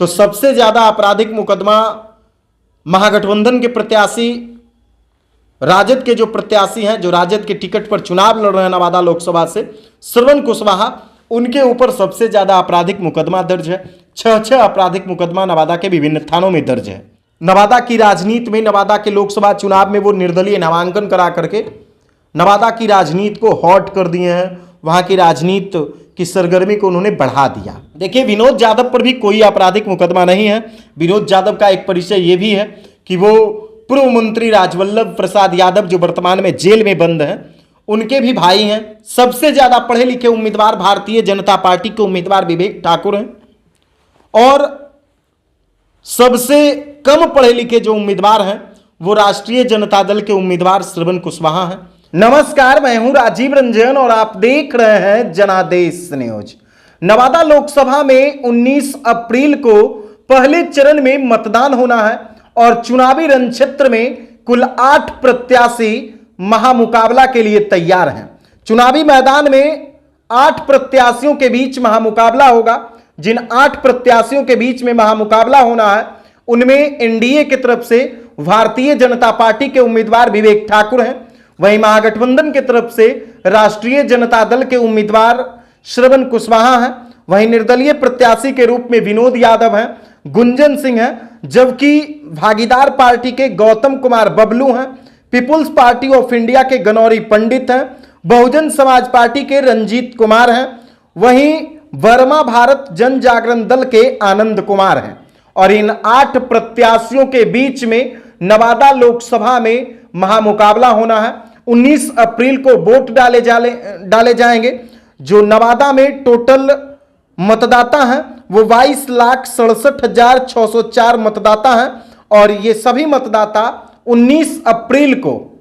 तो सबसे ज्यादा आपराधिक मुकदमा महागठबंधन के प्रत्याशी, राजद के जो प्रत्याशी हैं, जो राजद के टिकट पर चुनाव लड़ रहे हैं नवादा लोकसभा से, श्रवण कुशवाहा, उनके ऊपर सबसे ज्यादा आपराधिक मुकदमा दर्ज है। 6 आपराधिक मुकदमा नवादा के विभिन्न थानों में दर्ज है। नवादा की राजनीति में, नवादा के लोकसभा चुनाव में वो निर्दलीय नामांकन करा करके नवादा की राजनीति को हॉट कर दिए हैं। वहां की राजनीति की सरगर्मी को उन्होंने बढ़ा दिया। देखिए, विनोद यादव पर भी कोई आपराधिक मुकदमा नहीं है। विनोद यादव का एक परिचय ये भी है कि वो पूर्व मंत्री राजवल्लभ प्रसाद यादव, जो वर्तमान में जेल में बंद हैं, उनके भी भाई हैं। सबसे ज्यादा पढ़े लिखे उम्मीदवार भारतीय जनता पार्टी के उम्मीदवार विवेक ठाकुर हैं और सबसे कम पढ़े लिखे जो उम्मीदवार हैं वो राष्ट्रीय जनता दल के उम्मीदवार श्रवण कुशवाहा हैं। नमस्कार, मैं हूं राजीव रंजन और आप देख रहे हैं जनादेश न्यूज। नवादा लोकसभा में 19 अप्रैल को पहले चरण में मतदान होना है और चुनावी रणक्षेत्र में कुल 8 प्रत्याशी महामुकाबला के लिए तैयार हैं। चुनावी मैदान में 8 प्रत्याशियों के बीच महामुकाबला होगा। जिन 8 प्रत्याशियों के बीच में महामुकाबला होना है उनमें एनडीए की तरफ से भारतीय जनता पार्टी के उम्मीदवार विवेक ठाकुर हैं, वहीं महागठबंधन की तरफ से राष्ट्रीय जनता दल के उम्मीदवार श्रवण कुशवाहा हैं, वहीं निर्दलीय प्रत्याशी के रूप में विनोद यादव हैं, गुंजन सिंह हैं, जबकि भागीदार पार्टी के गौतम कुमार बबलू हैं, पीपुल्स पार्टी ऑफ इंडिया के गनौरी पंडित हैं, बहुजन समाज पार्टी के रंजीत कुमार हैं, वहीं वर्मा भारत जन जागरण दल के आनंद कुमार हैं। और इन 8 प्रत्याशियों के बीच में नवादा लोकसभा में महामुकाबला होना है। 19 अप्रैल को वोट डाले जाएंगे। जो नवादा में टोटल मतदाता हैं वो 22,67,604 मतदाता हैं और ये सभी मतदाता 19 अप्रैल को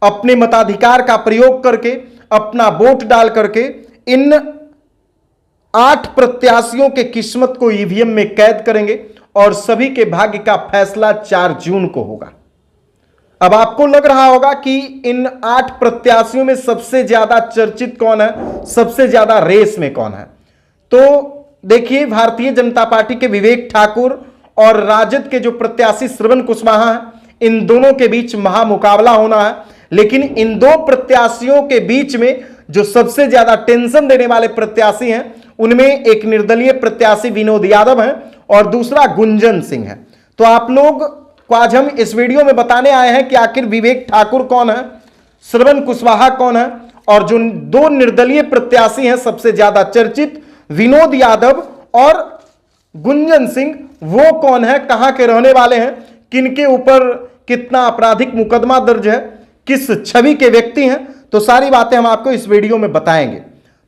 अपने मताधिकार का प्रयोग करके, अपना वोट डाल करके इन 8 प्रत्याशियों के किस्मत को ईवीएम में कैद करेंगे और सभी के भाग्य का फैसला 4 जून को होगा। अब आपको लग रहा होगा कि इन 8 प्रत्याशियों में सबसे ज्यादा चर्चित कौन है, सबसे ज्यादा रेस में कौन है। तो देखिए, भारतीय जनता पार्टी के विवेक ठाकुर और राजद के जो प्रत्याशी श्रवण कुशवाहा हैं, इन दोनों के बीच महामुकाबला होना है। लेकिन इन 2 प्रत्याशियों के बीच में जो सबसे ज्यादा टेंशन देने वाले प्रत्याशी हैं उनमें एक निर्दलीय प्रत्याशी विनोद यादव हैं और दूसरा गुंजन सिंह है। तो आप लोग को आज हम इस वीडियो में बताने आए हैं कि आखिर विवेक ठाकुर कौन है, श्रवण कुशवाहा कौन है और जो 2 निर्दलीय प्रत्याशी हैं सबसे ज्यादा चर्चित विनोद यादव और गुंजन सिंह, वो कौन है, कहां के रहने वाले हैं, किनके ऊपर कितना आपराधिक मुकदमा दर्ज है, किस छवि के व्यक्ति हैं। तो सारी बातें हम आपको इस वीडियो में बताएंगे।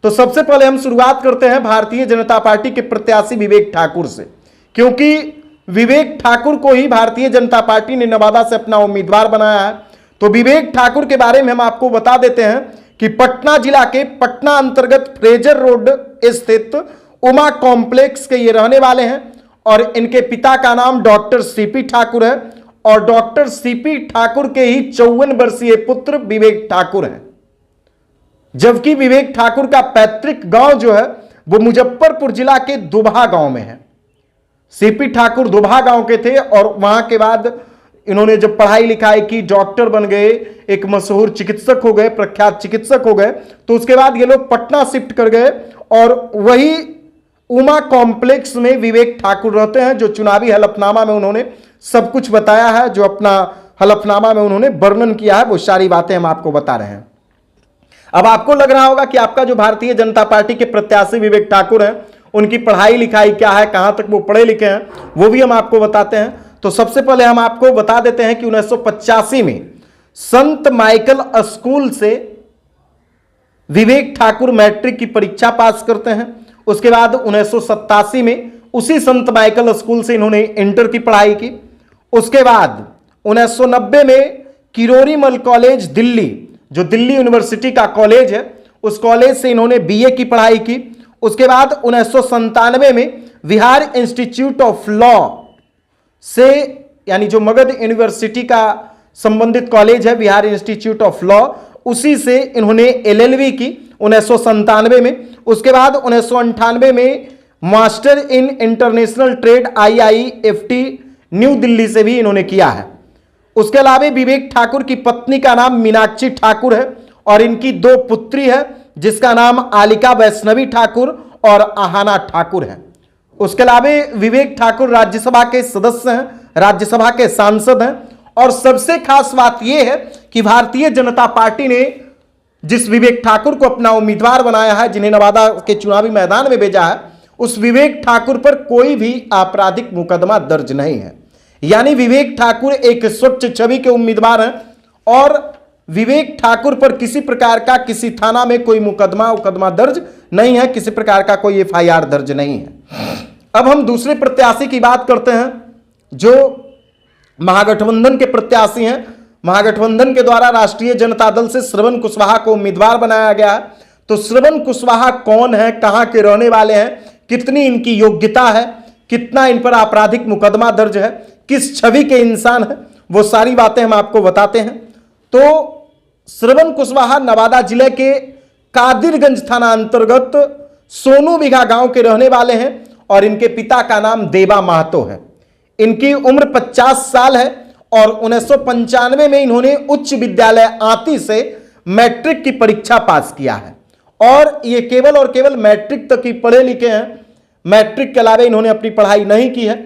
तो सबसे पहले हम शुरुआत करते हैं भारतीय जनता पार्टी के प्रत्याशी विवेक ठाकुर से, क्योंकि विवेक ठाकुर को ही भारतीय जनता पार्टी ने नवादा से अपना उम्मीदवार बनाया है। तो विवेक ठाकुर के बारे में हम आपको बता देते हैं कि पटना जिला के पटना अंतर्गत फ्रेजर रोड स्थित उमा कॉम्प्लेक्स के ये रहने वाले हैं और इनके पिता का नाम डॉक्टर सीपी ठाकुर है और डॉक्टर सीपी ठाकुर के ही 54 वर्षीय पुत्र विवेक ठाकुर हैं। जबकि विवेक ठाकुर का पैतृक गांव जो है वो मुजफ्फरपुर जिला के दुबहा गांव में है। सीपी ठाकुर दुबहा गांव के थे और वहां के बाद इन्होंने जब पढ़ाई लिखाई की, डॉक्टर बन गए, एक मशहूर चिकित्सक हो गए, प्रख्यात चिकित्सक हो गए, तो उसके बाद ये लोग पटना शिफ्ट कर गए और वही उमा कॉम्प्लेक्स में विवेक ठाकुर रहते हैं। जो चुनावी हलफनामा में उन्होंने सब कुछ बताया है, जो अपना हलफनामा में उन्होंने वर्णन किया है, वो सारी बातें हम आपको बता रहे हैं। अब आपको लग रहा होगा कि आपका जो भारतीय जनता पार्टी के प्रत्याशी विवेक ठाकुर हैं उनकी पढ़ाई लिखाई क्या है, कहां तक वो पढ़े लिखे हैं, वो भी हम आपको बताते हैं। तो सबसे पहले हम आपको बता देते हैं कि 1985 में संत माइकल स्कूल से विवेक ठाकुर मैट्रिक की परीक्षा पास करते हैं। उसके बाद 1987 में उसी संत माइकल स्कूल से इन्होंने इंटर की पढ़ाई की। उसके बाद 1990 में किरोरीमल कॉलेज दिल्ली, जो दिल्ली यूनिवर्सिटी का कॉलेज है, उस कॉलेज से इन्होंने बीए की पढ़ाई की। उसके बाद 1997 में बिहार इंस्टीट्यूट ऑफ लॉ से, यानी जो मगध यूनिवर्सिटी का संबंधित कॉलेज है बिहार इंस्टीट्यूट ऑफ लॉ, उसी से इन्होंने एलएलबी की 1997 में। उसके बाद 1998 में master in international trade IIFT new Delhi से भी इन्होंने किया है। उसके अलावा विवेक ठाकुर की पत्नी का नाम मीनाक्षी ठाकुर है और इनकी 2 पुत्री है जिसका नाम आलिका वैष्णवी ठाकुर और आहाना ठाकुर है। उसके अलावा विवेक ठाकुर राज्यसभा के सदस्य हैं, राज्यसभा के सांसद हैं। और सबसे खास बात यह है कि भारतीय जनता पार्टी ने जिस विवेक ठाकुर को अपना उम्मीदवार बनाया है, जिन्हें नवादा के चुनावी मैदान में भेजा है, उस विवेक ठाकुर पर कोई भी आपराधिक मुकदमा दर्ज नहीं है। यानी विवेक ठाकुर एक स्वच्छ छवि के उम्मीदवार हैं और विवेक ठाकुर पर किसी प्रकार का किसी थाना में कोई मुकदमा दर्ज नहीं है, किसी प्रकार का कोई FIR दर्ज नहीं है। अब हम दूसरे प्रत्याशी की बात करते हैं जो महागठबंधन के प्रत्याशी हैं। महागठबंधन के द्वारा राष्ट्रीय जनता दल से श्रवण कुशवाहा को उम्मीदवार बनाया गया है। तो श्रवण कुशवाहा कौन है, कहां के रहने वाले हैं, कितनी इनकी योग्यता है, कितना इन पर आपराधिक मुकदमा दर्ज है, किस छवि के इंसान है, वो सारी बातें हम आपको बताते हैं। तो श्रवण कुशवाहा नवादा जिले के कादिरगंज थाना अंतर्गत सोनू बिघा गांव के रहने वाले हैं और इनके पिता का नाम देवा महतो है। इनकी उम्र 50 साल है और 1995 में इन्होंने उच्च विद्यालय आंती से मैट्रिक की परीक्षा पास किया है और ये केवल और केवल मैट्रिक तक ही पढ़े लिखे हैं। मैट्रिक के अलावा इन्होंने अपनी पढ़ाई नहीं की है।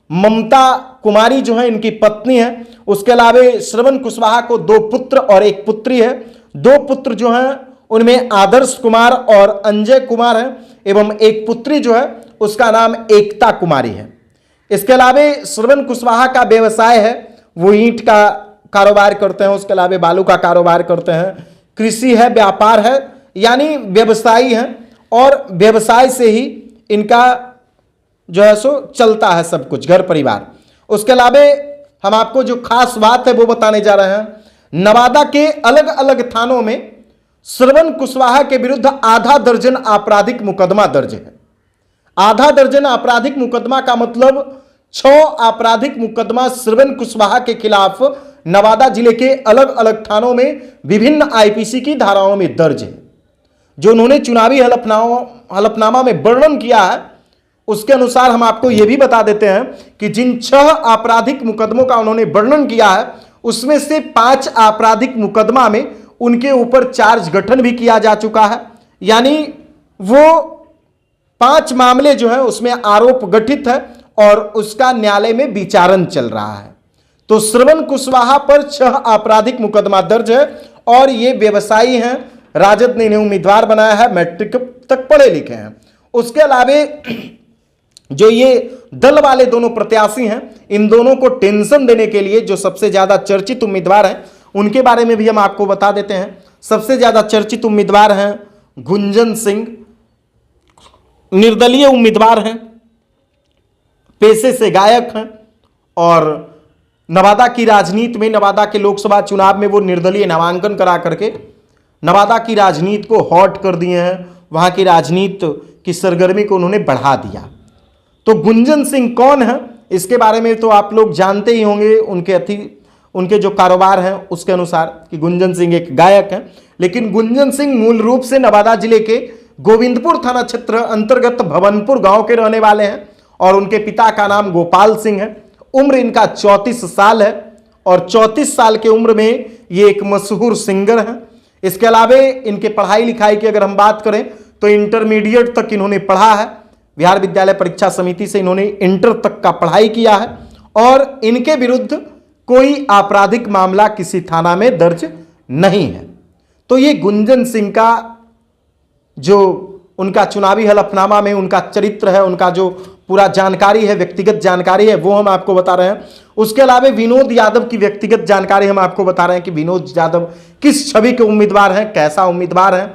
ममता कुमारी जो है इनकी पत्नी है। उसके अलावा श्रवण कुशवाहा को 2 पुत्र और 1 पुत्री है। 2 पुत्र जो हैं उनमें आदर्श कुमार और अंजय कुमार है एवं 1 पुत्री जो है उसका नाम एकता कुमारी है। इसके अलावा श्रवण कुशवाहा का व्यवसाय है, वो ईंट का कारोबार करते हैं, उसके अलावा बालू का कारोबार करते हैं, कृषि है, व्यापार है, यानी व्यवसायी हैं और व्यवसाय से ही इनका जो है सो चलता है सब कुछ, घर परिवार। उसके अलावा हम आपको जो खास बात है वो बताने जा रहे हैं। नवादा के अलग अलग थानों में श्रवण कुशवाहा के विरुद्ध आधा दर्जन आपराधिक मुकदमा दर्ज है। आधा दर्जन आपराधिक मुकदमा का मतलब 6 आपराधिक मुकदमा श्रवण कुशवाहा के खिलाफ नवादा जिले के अलग अलग थानों में विभिन्न IPC की धाराओं में दर्ज है। जो उन्होंने चुनावी हलफनामा में वर्णन किया है उसके अनुसार हम आपको यह भी बता देते हैं कि जिन 6 आपराधिक मुकदमों का उन्होंने वर्णन किया है उसमें से 5 आपराधिक मुकदमा में उनके ऊपर चार्ज गठन भी किया जा चुका है। यानी वो 5 मामले जो है उसमें आरोप गठित है और उसका न्यायालय में विचारण चल रहा है। तो श्रवण कुशवाहा पर 6 आपराधिक मुकदमा दर्ज है और ये व्यवसायी हैं। राजद ने इन्हें उम्मीदवार बनाया है, मैट्रिक तक पढ़े लिखे हैं। उसके अलावा जो ये दल वाले दोनों प्रत्याशी हैं, इन दोनों को टेंशन देने के लिए जो सबसे ज्यादा चर्चित उम्मीदवार हैं उनके बारे में भी हम आपको बता देते हैं। सबसे ज्यादा चर्चित उम्मीदवार हैं गुंजन सिंह, निर्दलीय उम्मीदवार हैं, पेशे से गायक हैं और नवादा की राजनीति में, नवादा के लोकसभा चुनाव में वो निर्दलीय नामांकन करा करके नवादा की राजनीति को हॉट कर दिए हैं। वहां की राजनीति की सरगर्मी को उन्होंने बढ़ा दिया। तो गुंजन सिंह कौन है इसके बारे में तो आप लोग जानते ही होंगे, उनके जो कारोबार हैं उसके अनुसार कि गुंजन सिंह एक गायक हैं। लेकिन गुंजन सिंह मूल रूप से नवादा जिले के गोविंदपुर थाना क्षेत्र अंतर्गत भवनपुर गांव के रहने वाले हैं और उनके पिता का नाम गोपाल सिंह है। उम्र इनका 34 साल है और 34 साल की उम्र में ये एक मशहूर सिंगर हैं। इसके अलावा इनके पढ़ाई लिखाई की अगर हम बात करें तो इंटरमीडिएट तक इन्होंने पढ़ा है। बिहार विद्यालय परीक्षा समिति से इन्होंने इंटर तक का पढ़ाई किया है और इनके विरुद्ध कोई आपराधिक मामला किसी थाना में दर्ज नहीं है। तो ये गुंजन सिंह का जो उनका चुनावी हलफनामा में उनका चरित्र है, उनका जो पूरा जानकारी है, व्यक्तिगत जानकारी है, वो हम आपको बता रहे हैं। उसके अलावा विनोद यादव की व्यक्तिगत जानकारी हम आपको बता रहे हैं कि विनोद यादव किस छवि के उम्मीदवार हैं, कैसा उम्मीदवार हैं।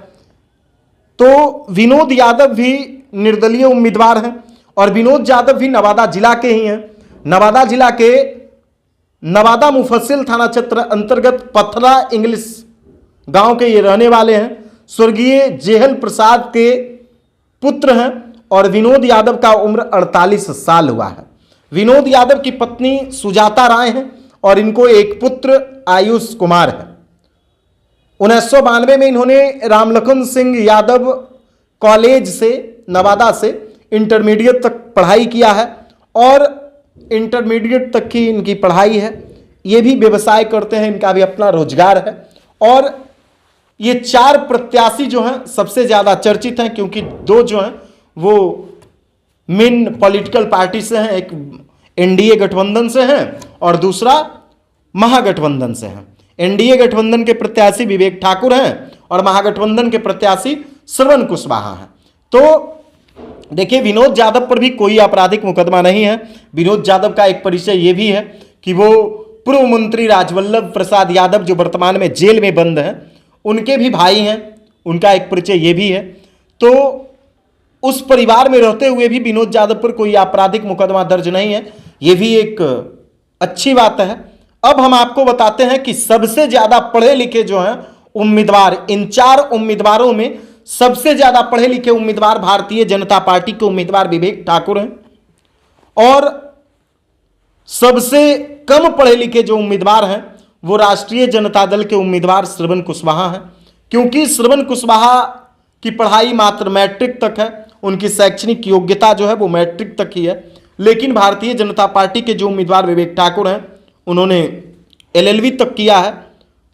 तो विनोद यादव भी निर्दलीय उम्मीदवार हैं और विनोद यादव भी नवादा जिला के ही हैं। नवादा जिला के नवादा मुफस्सिल थाना क्षेत्र अंतर्गत पथरा इंग्लिश गांव के ये रहने वाले हैं। स्वर्गीय जेहल प्रसाद के पुत्र हैं और विनोद यादव का उम्र 48 साल हुआ है। विनोद यादव की पत्नी सुजाता राय हैं और इनको एक पुत्र आयुष कुमार है। 1992 में इन्होंने रामलखन सिंह यादव कॉलेज से, नवादा से इंटरमीडिएट तक पढ़ाई किया है और इंटरमीडिएट तक की इनकी पढ़ाई है। ये भी व्यवसाय करते हैं, इनका भी अपना रोजगार है। और ये 4 प्रत्याशी जो हैं सबसे ज़्यादा चर्चित हैं, क्योंकि 2 जो हैं वो मेन पॉलिटिकल पार्टी से हैं, एक एनडीए गठबंधन से हैं और दूसरा महागठबंधन से हैं। एनडीए गठबंधन के प्रत्याशी विवेक ठाकुर हैं और महागठबंधन के प्रत्याशी श्रवण कुशवाहा हैं। तो देखिए, विनोद यादव पर भी कोई आपराधिक मुकदमा नहीं है। विनोद यादव का एक परिचय ये भी है कि वो पूर्व मंत्री राजवल्लभ प्रसाद यादव जो वर्तमान में जेल में बंद हैं, उनके भी भाई हैं, उनका एक परिचय ये भी है। तो उस परिवार में रहते हुए भी विनोद यादव पर कोई आपराधिक मुकदमा दर्ज नहीं है, ये भी एक अच्छी बात है। अब हम आपको बताते हैं कि सबसे ज्यादा पढ़े लिखे जो हैं उम्मीदवार, इन 4 उम्मीदवारों में सबसे ज्यादा पढ़े लिखे उम्मीदवार भारतीय जनता पार्टी के उम्मीदवार विवेक ठाकुर हैं और सबसे कम पढ़े लिखे जो उम्मीदवार हैं वो राष्ट्रीय जनता दल के उम्मीदवार श्रवण कुशवाहा हैं। क्योंकि श्रवण कुशवाहा की पढ़ाई मात्र मैट्रिक तक है, उनकी शैक्षणिक योग्यता जो है वो मैट्रिक तक ही है। लेकिन भारतीय जनता पार्टी के जो उम्मीदवार विवेक ठाकुर हैं उन्होंने एलएलबी तक किया है,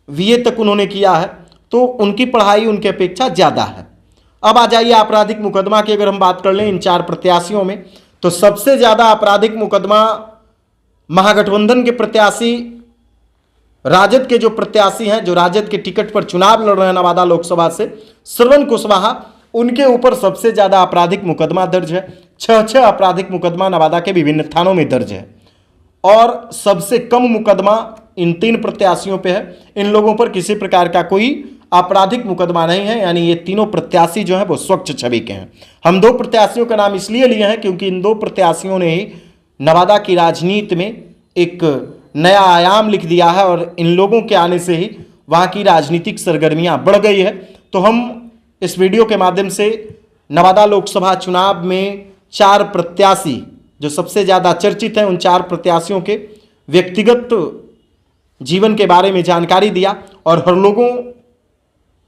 बीए तक उन्होंने किया है, तो उनकी पढ़ाई उनके अपेक्षा ज़्यादा है। अब आ जाइए आपराधिक मुकदमा की अगर हम बात कर लें इन 4 प्रत्याशियों में, तो सबसे ज़्यादा आपराधिक मुकदमा महागठबंधन के प्रत्याशी, राजद के जो प्रत्याशी हैं, जो राजद के टिकट पर चुनाव लड़ रहे हैं नवादा लोकसभा से, श्रवण कुशवाहा, उनके ऊपर सबसे ज़्यादा आपराधिक मुकदमा दर्ज है। 6 आपराधिक मुकदमा नवादा के विभिन्न थानों में दर्ज है और सबसे कम मुकदमा इन 3 प्रत्याशियों पे है। इन लोगों पर किसी प्रकार का कोई आपराधिक मुकदमा नहीं है, यानी ये तीनों प्रत्याशी जो हैं वो स्वच्छ छवि के हैं। हम 2 प्रत्याशियों का नाम इसलिए लिए हैं क्योंकि इन 2 प्रत्याशियों ने ही नवादा की राजनीति में एक नया आयाम लिख दिया है और इन लोगों के आने से ही वहाँ की राजनीतिक सरगर्मियाँ बढ़ गई है। तो हम इस वीडियो के माध्यम से नवादा लोकसभा चुनाव में 4 प्रत्याशी जो सबसे ज़्यादा चर्चित हैं, उन 4 प्रत्याशियों के व्यक्तिगत जीवन के बारे में जानकारी दिया। और हर लोगों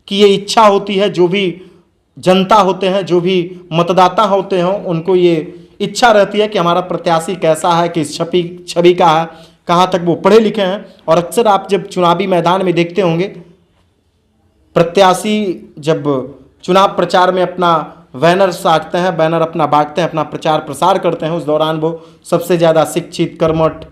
की ये इच्छा होती है, जो भी जनता होते हैं, जो भी मतदाता होते हैं, उनको ये इच्छा रहती है कि हमारा प्रत्याशी कैसा है, किस छवि का है, कहाँ तक वो पढ़े लिखे हैं। और अक्सर आप जब चुनावी मैदान में देखते होंगे, प्रत्याशी जब चुनाव प्रचार में अपना बैनर साटते हैं, बैनर अपना बांटते हैं, अपना प्रचार प्रसार करते हैं, उस दौरान वो सबसे ज़्यादा शिक्षित, कर्मठ,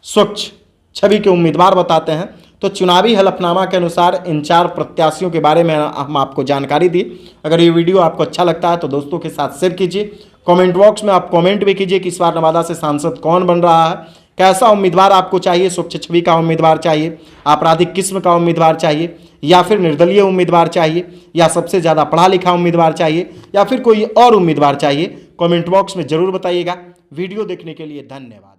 स्वच्छ छवि के उम्मीदवार बताते हैं। तो चुनावी हलफनामा के अनुसार इन 4 प्रत्याशियों के बारे में हम आपको जानकारी दी। अगर ये वीडियो आपको अच्छा लगता है तो दोस्तों के साथ शेयर कीजिए। कमेंट बॉक्स में आप कमेंट भी कीजिए कि इस बार नवादा से सांसद कौन बन रहा है, कैसा उम्मीदवार आपको चाहिए, स्वच्छ छवि का उम्मीदवार चाहिए, आपराधिक किस्म का उम्मीदवार चाहिए, या फिर निर्दलीय उम्मीदवार चाहिए, या सबसे ज़्यादा पढ़ा लिखा उम्मीदवार चाहिए, या फिर कोई और उम्मीदवार चाहिए। कमेंट बॉक्स में ज़रूर बताइएगा। वीडियो देखने के लिए धन्यवाद।